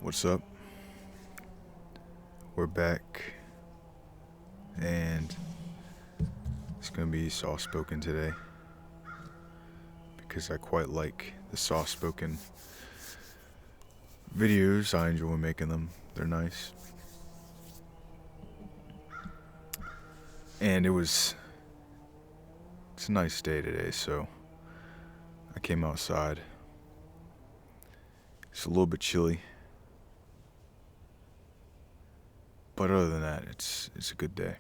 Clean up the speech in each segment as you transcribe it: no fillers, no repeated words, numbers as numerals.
What's up? We're back, and it's gonna be soft spoken today because I quite like the soft spoken videos. I enjoy making them, they're nice. And it's a nice day today, so I came outside. It's a little bit chilly, but other than that, it's a good day.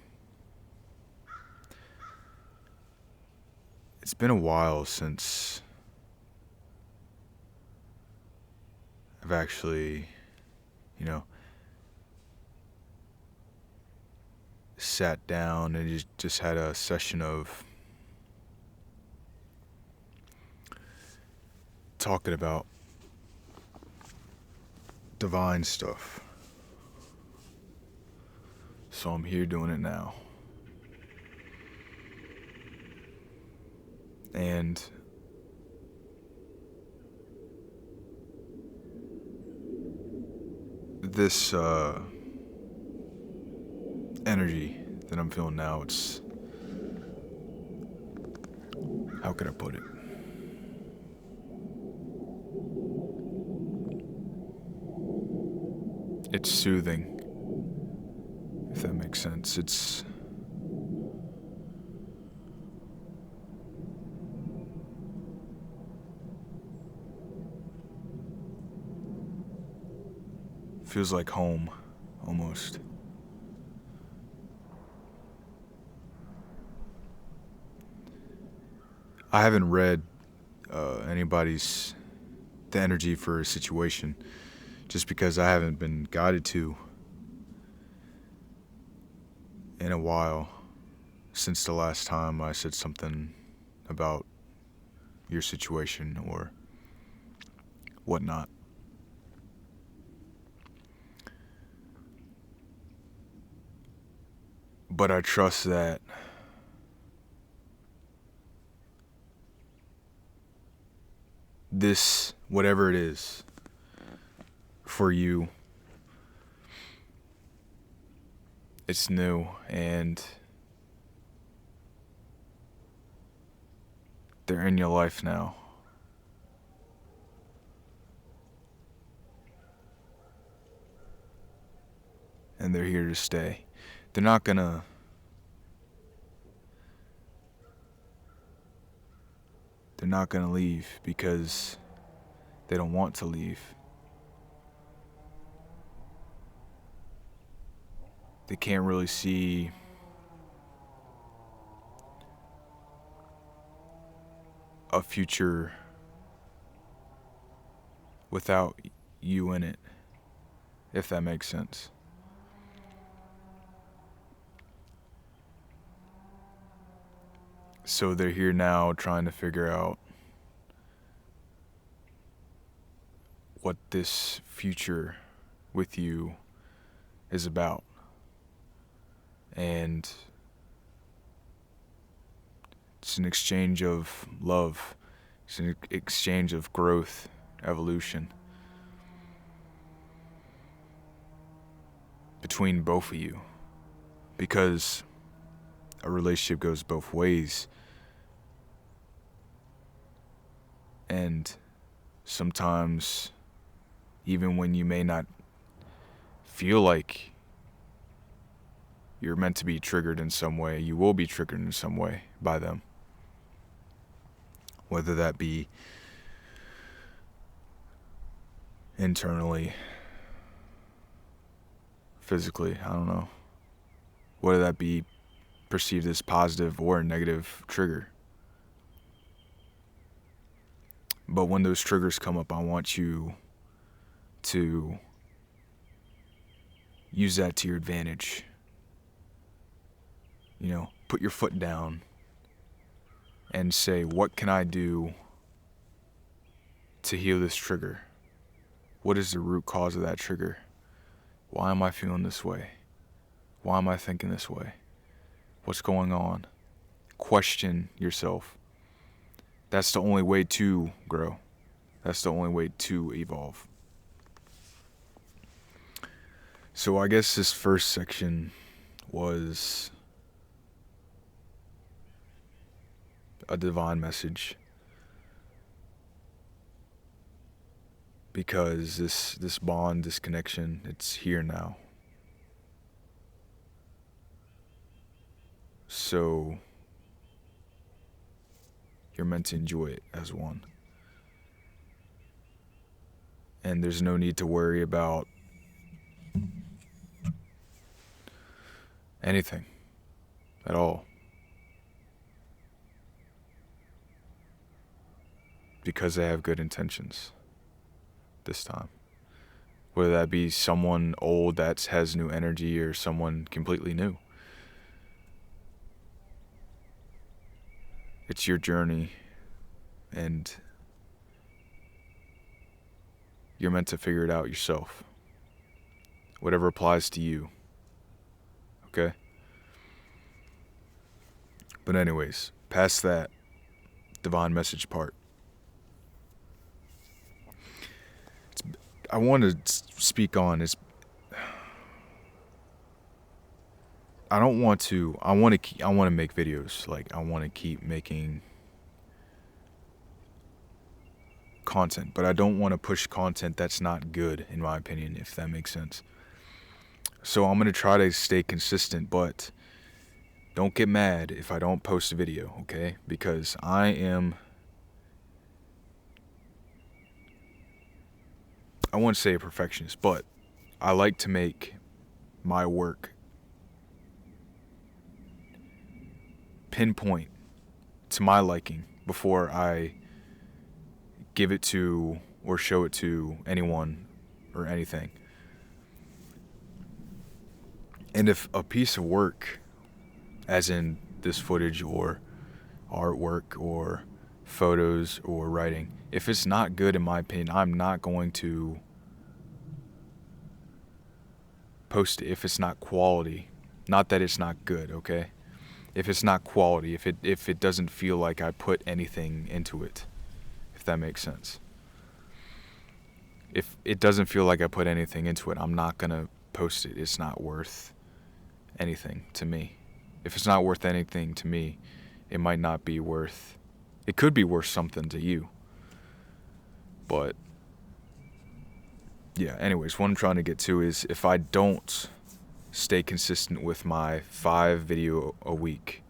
It's been a while since I've actually, sat down and just had a session of talking about divine stuff. So I'm here doing it now. And this energy that I'm feeling now, how can I put it? It's soothing, if that makes sense. Feels like home, almost. I haven't read the energy for a situation, just because I haven't been guided to in a while, since the last time I said something about your situation or whatnot. But I trust that this, whatever it is for you, it's new and they're in your life now. And they're here to stay. They're not gonna leave because they don't want to leave. They can't really see a future without you in it, if that makes sense. So they're here now trying to figure out what this future with you is about. And it's an exchange of love. It's an exchange of growth, evolution between both of you. Because a relationship goes both ways. And sometimes, even when you may not feel like you're meant to be triggered in some way, you will be triggered in some way by them. Whether that be internally, physically, I don't know. Whether that be perceived as positive or a negative trigger. But when those triggers come up, I want you to use that to your advantage. Put your foot down and say, what can I do to heal this trigger? What is the root cause of that trigger? Why am I feeling this way? Why am I thinking this way? What's going on? Question yourself. That's the only way to grow. That's the only way to evolve. So I guess this first section was a divine message, because this bond, this connection, it's here now. So you're meant to enjoy it as one. And there's no need to worry about anything at all, because they have good intentions this time. Whether that be someone old that has new energy or someone completely new. It's your journey, and you're meant to figure it out yourself. Whatever applies to you. Okay? But anyways, past that divine message part, I want to speak on is, I want to make videos. Like, I want to keep making content, but I don't want to push content that's not good, in my opinion, if that makes sense. So I'm going to try to stay consistent, but don't get mad if I don't post a video, okay? Because I wouldn't say a perfectionist, but I like to make my work pinpoint to my liking before I give it to or show it to anyone or anything. And if a piece of work, as in this footage or artwork or photos or writing, if it's not good, in my opinion, I'm not going to post it. If it's not quality, not that it's not good, okay? If it's not quality, if it doesn't feel like I put anything into it, if that makes sense. If it doesn't feel like I put anything into it, I'm not gonna post it. It's not worth anything to me. If it's not worth anything to me, it might not be worth, it could be worth something to you. But yeah, anyways, what I'm trying to get to is, if I don't stay consistent with my 5 video a week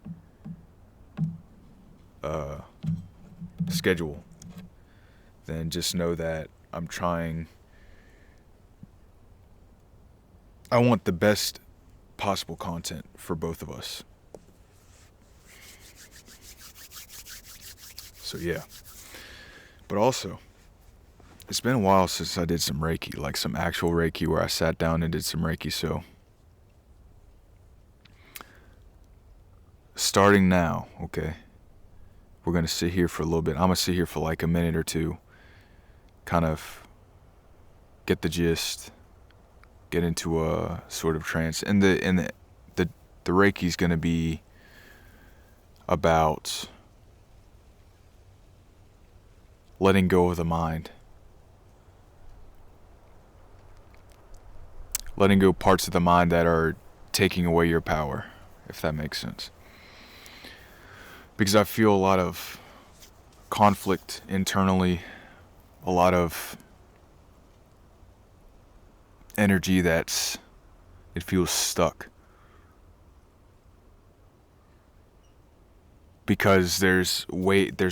schedule, then just know that I'm trying. I want the best possible content for both of us. So yeah. But also, it's been a while since I did some Reiki, like some actual Reiki where I sat down and did some Reiki. So starting now, okay, we're going to sit here for a little bit. I'm going to sit here for like a minute or two, kind of get the gist, get into a sort of trance. And the Reiki's going to be about letting go of the mind. Letting go parts of the mind that are taking away your power, if that makes sense. Because I feel a lot of conflict internally, a lot of energy it feels stuck. Because there's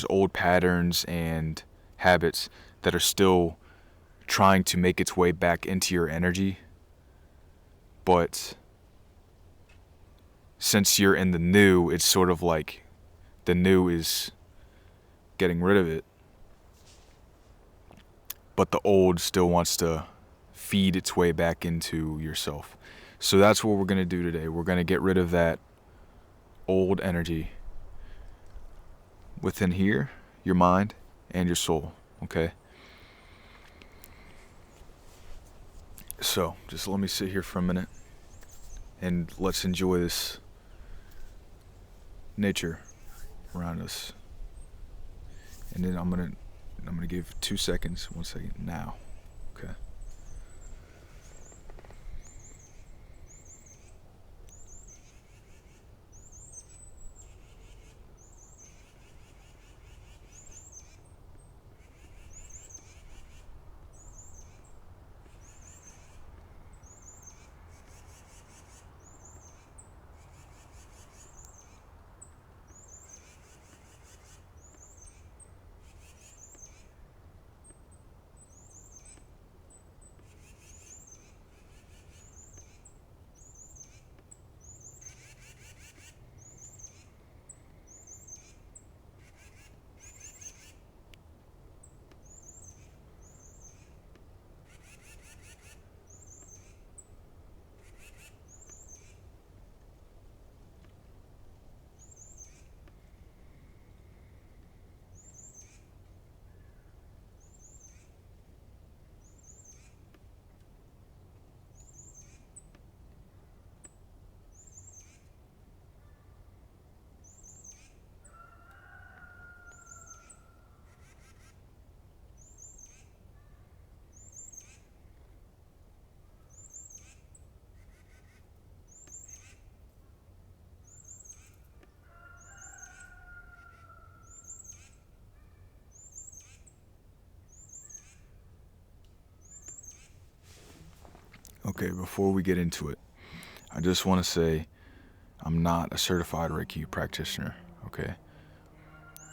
old patterns and habits that are still trying to make its way back into your energy. But since you're in the new, it's sort of like the new is getting rid of it, but the old still wants to feed its way back into yourself. So that's what we're going to do today. We're going to get rid of that old energy within here, your mind and your soul, okay? So just let me sit here for a minute and let's enjoy this nature around us. And then I'm gonna give 2 seconds. 1 second now. Okay. Okay, before we get into it, I just want to say I'm not a certified Reiki practitioner, okay?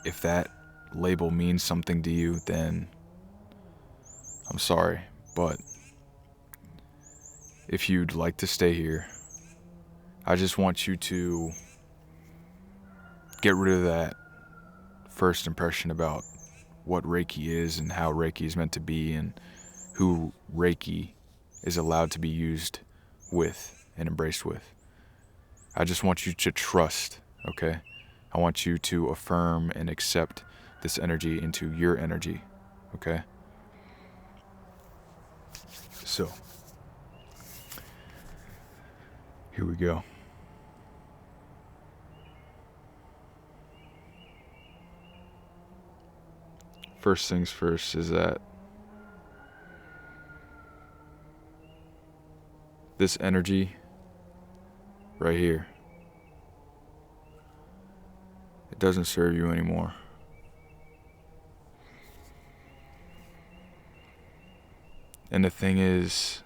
If that label means something to you, then I'm sorry. But if you'd like to stay here, I just want you to get rid of that first impression about what Reiki is and how Reiki is meant to be and who Reiki is allowed to be used with and embraced with. I just want you to trust, okay? I want you to affirm and accept this energy into your energy, okay? So, here we go. First things first is that this energy right here, it doesn't serve you anymore. And the thing is,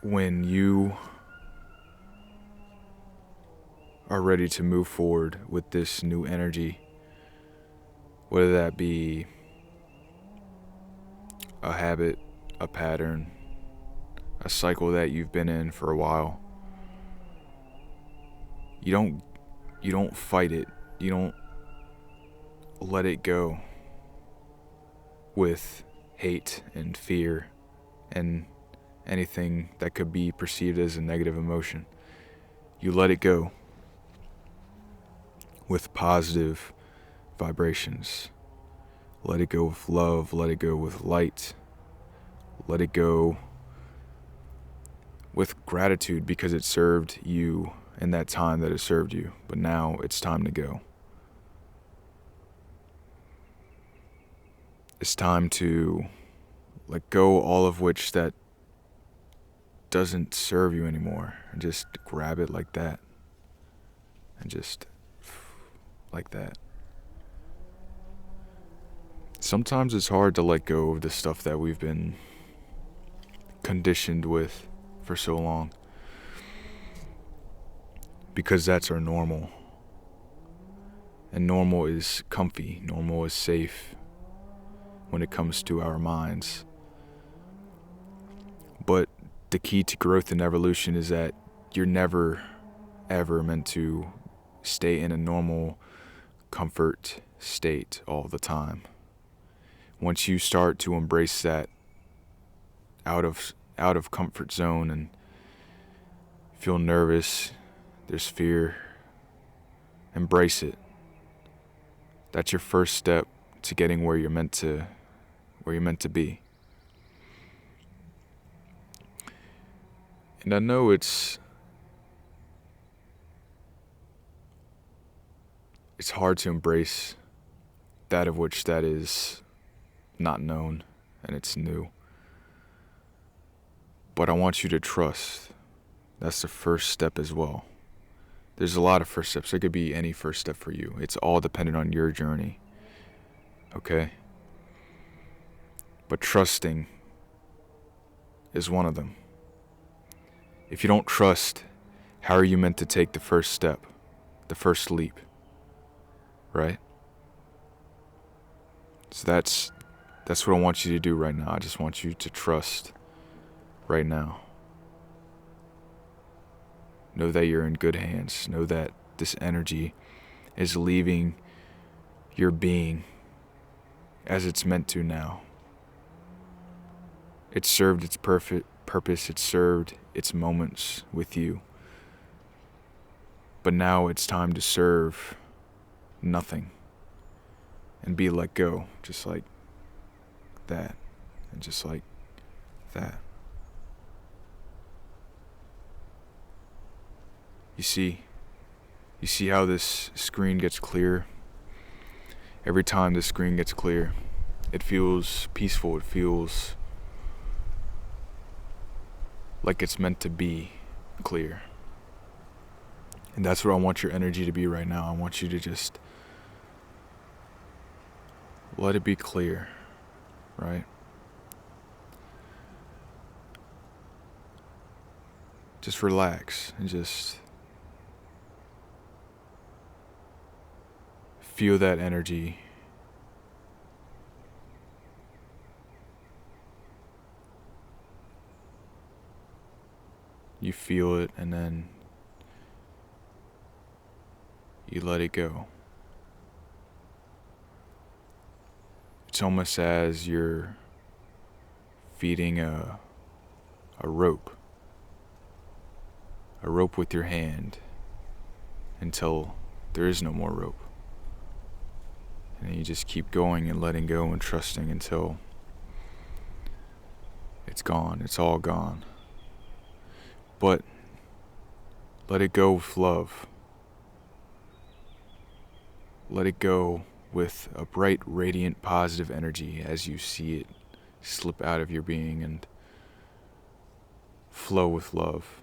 when you are ready to move forward with this new energy, whether that be a habit, a pattern, a cycle that you've been in for a while, you don't fight it. You don't let it go with hate and fear and anything that could be perceived as a negative emotion. You let it go with positive vibrations. Let it go with love. Let it go with light. Let it go with gratitude because it served you in that time that it served you. But now it's time to go. It's time to let go all of which that doesn't serve you anymore. And just grab it like that. And just like that. Sometimes it's hard to let go of the stuff that we've been conditioned with for so long. Because that's our normal. And normal is comfy. Normal is safe when it comes to our minds. But the key to growth and evolution is that you're never, ever meant to stay in a normal comfort state all the time. Once you start to embrace that out of comfort zone and feel nervous, there's fear, embrace it. That's your first step to getting where you're meant to be. And I know it's hard to embrace that of which that is not known and it's new. But I want you to trust. That's the first step as well. There's a lot of first steps. There could be any first step for you. It's all dependent on your journey. Okay? But trusting is one of them. If you don't trust, how are you meant to take the first step, the first leap? Right? So that's what I want you to do right now. I just want you to trust right now. Know that you're in good hands. Know that this energy is leaving your being as it's meant to now. It served its perfect purpose. It served its moments with you. But now it's time to serve nothing and be let go, just like that, and just like that. You see how this screen gets clear? Every time the screen gets clear, it feels peaceful. It feels like it's meant to be clear. And that's what I want your energy to be right now. I want you to just let it be clear, right? just relax and just feel that energy. You feel it and then you let it go. It's almost as you're feeding a rope with your hand until there is no more rope. And you just keep going and letting go and trusting until it's gone. It's all gone. But let it go with love. Let it go with a bright, radiant, positive energy as you see it slip out of your being and flow with love.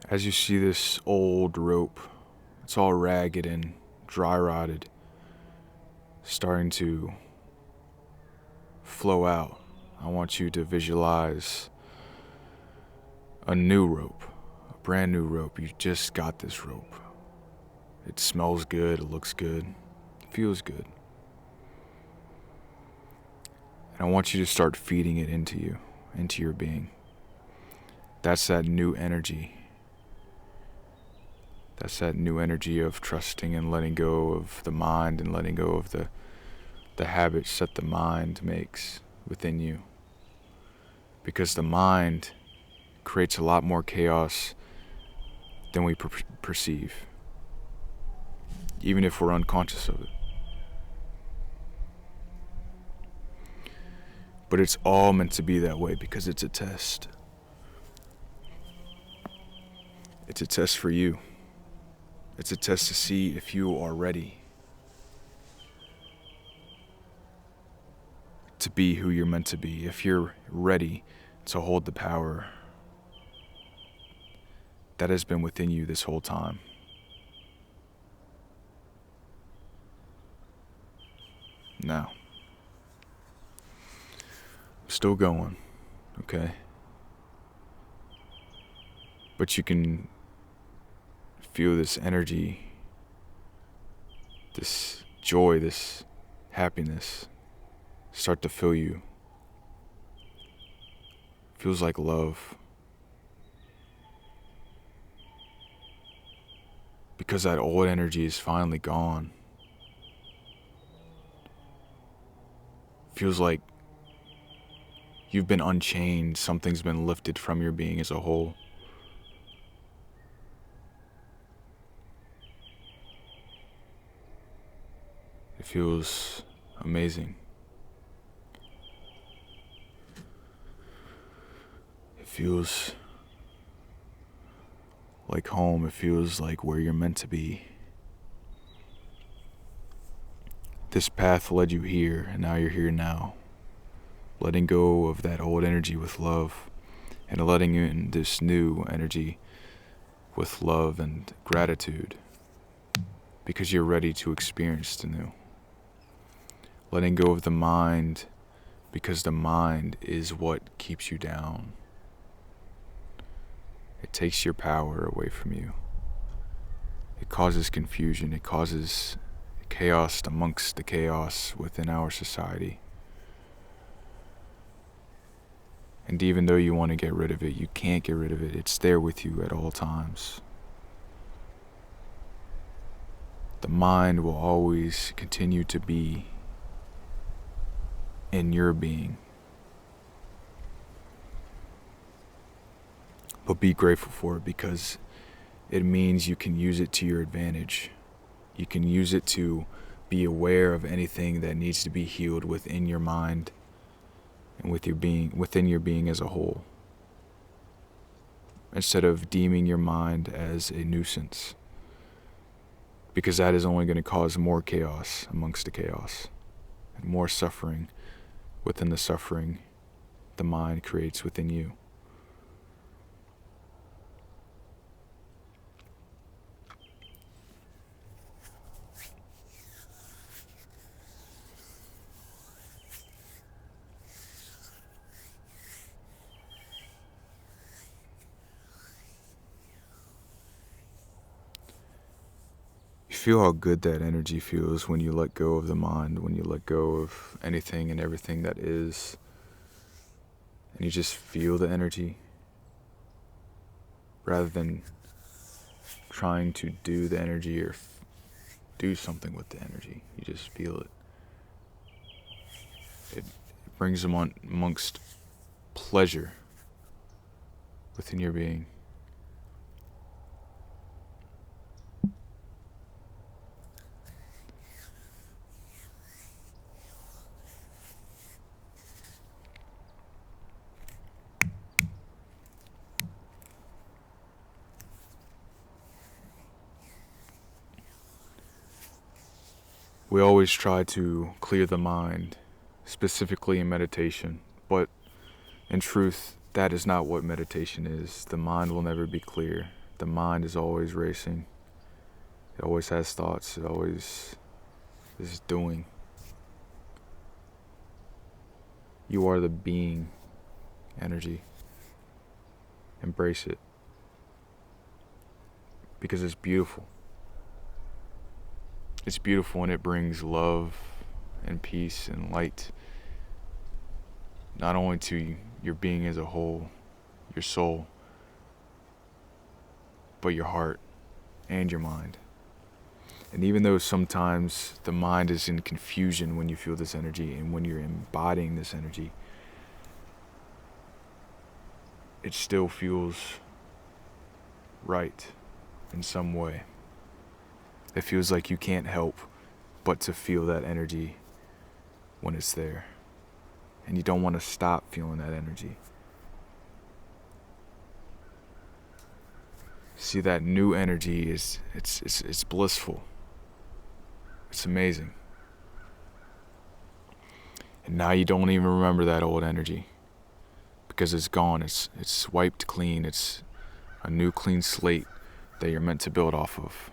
As you see this old rope, it's all ragged and dry rotted, starting to flow out. I want you to visualize a new rope, a brand new rope. You just got this rope. It smells good, it looks good, it feels good. And I want you to start feeding it into you, into your being. That's that new energy. That's that new energy of trusting and letting go of the mind and letting go of the habits that the mind makes within you. Because the mind creates a lot more chaos than we perceive, even if we're unconscious of it. But it's all meant to be that way because it's a test. It's a test for you. It's a test to see if you are ready to be who you're meant to be, if you're ready to hold the power that has been within you this whole time. Now, I'm still going, okay? But you can feel this energy, this joy, this happiness start to fill you. Feels like love. Because that old energy is finally gone. Feels like you've been unchained, something's been lifted from your being as a whole. It feels amazing. It feels like home. It feels like where you're meant to be. This path led you here, and now you're here now. Letting go of that old energy with love, and letting in this new energy with love and gratitude, because you're ready to experience the new. Letting go of the mind, because the mind is what keeps you down. It takes your power away from you. It causes confusion. It causes chaos amongst the chaos within our society. And even though you want to get rid of it, you can't get rid of it. It's there with you at all times. The mind will always continue to be in your being. But be grateful for it, because it means you can use it to your advantage. You can use it to be aware of anything that needs to be healed within your mind and with your being, within your being as a whole. instead of deeming your mind as a nuisance, because that is only going to cause more chaos amongst the chaos and more suffering within the suffering the mind creates within you. You feel how good that energy feels when you let go of the mind, when you let go of anything and everything that is, and you just feel the energy rather than trying to do the energy or do something with the energy. You just feel it. It brings them on amongst pleasure within your being. We always try to clear the mind, specifically in meditation, but in truth, that is not what meditation is. The mind will never be clear. The mind is always racing. It always has thoughts. It always is doing. You are the being energy. Embrace it. Because it's beautiful. It's beautiful and it brings love and peace and light, not only to your being as a whole, your soul, but your heart and your mind. And even though sometimes the mind is in confusion when you feel this energy and when you're embodying this energy, it still feels right in some way. It feels like you can't help but to feel that energy when it's there. And you don't want to stop feeling that energy. See, that new energy it's blissful. It's amazing. And now you don't even remember that old energy because it's gone. It's wiped clean. It's a new clean slate that you're meant to build off of.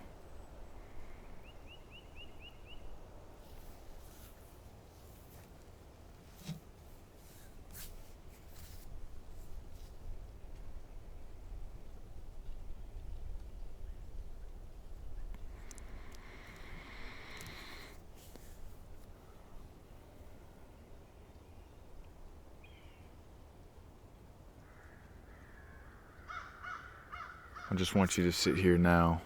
I just want you to sit here now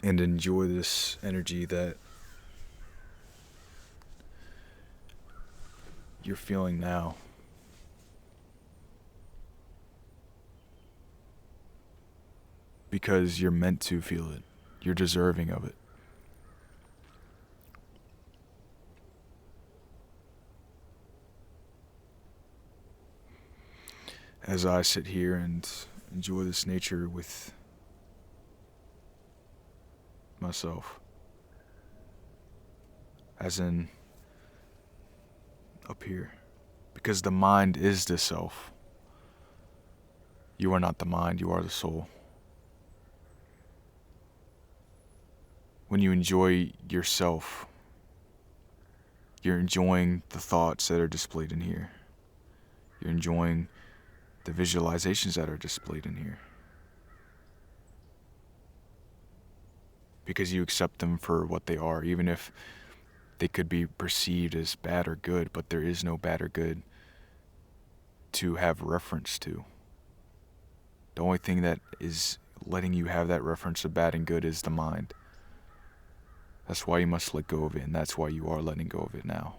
and enjoy this energy that you're feeling now. Because you're meant to feel it. You're deserving of it. As I sit here and enjoy this nature with myself, as in up here, because the mind is the self. You are not the mind, you are the soul. When you enjoy yourself, you're enjoying the thoughts that are displayed in here. You're enjoying the visualizations that are displayed in here. Because you accept them for what they are, even if they could be perceived as bad or good, but there is no bad or good to have reference to. The only thing that is letting you have that reference of bad and good is the mind. That's why you must let go of it, and that's why you are letting go of it now.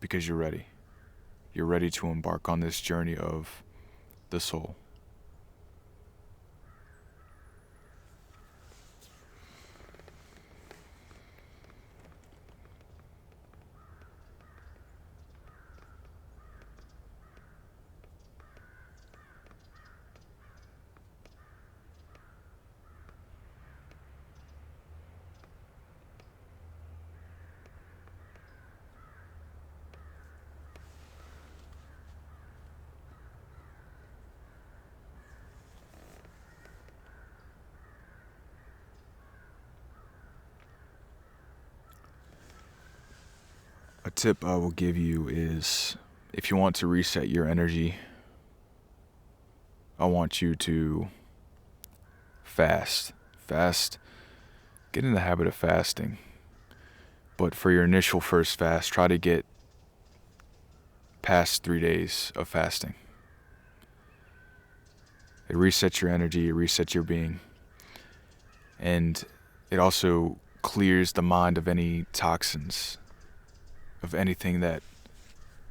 Because you're ready. You're ready to embark on this journey of the soul. tip I will give you is, if you want to reset your energy, I want you to fast. Get in the habit of fasting. But for your initial first fast, try to get past 3 days of fasting. It resets your energy, it resets your being. And it also clears the mind of any toxins, of anything that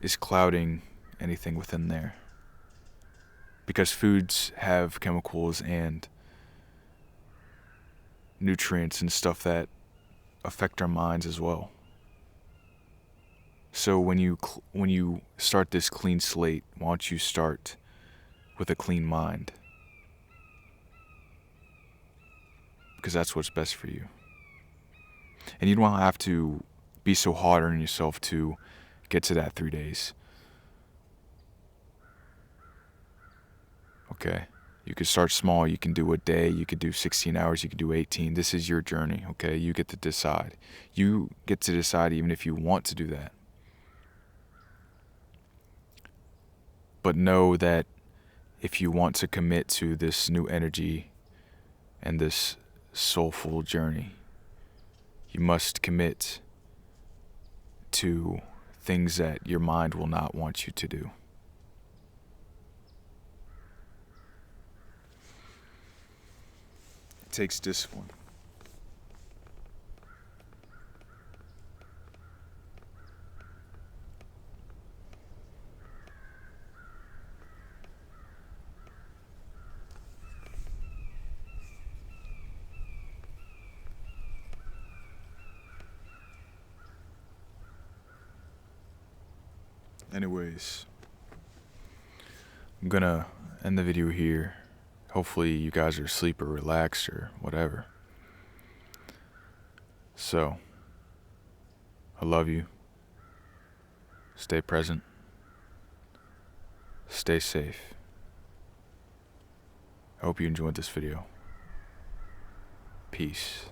is clouding anything within there. Because foods have chemicals and nutrients and stuff that affect our minds as well. So when you start this clean slate, why don't you start with a clean mind? Because that's what's best for you. And you don't have to be so hard on yourself to get to that 3 days. Okay? You could start small. You can do a day. You could do 16 hours. You could do 18. This is your journey, okay? You get to decide. You get to decide even if you want to do that. But know that if you want to commit to this new energy and this soulful journey, you must commit to things that your mind will not want you to do. It takes discipline. Anyways, I'm gonna end the video here. Hopefully you guys are asleep or relaxed or whatever. So, I love you. Stay present. Stay safe. I hope you enjoyed this video. Peace.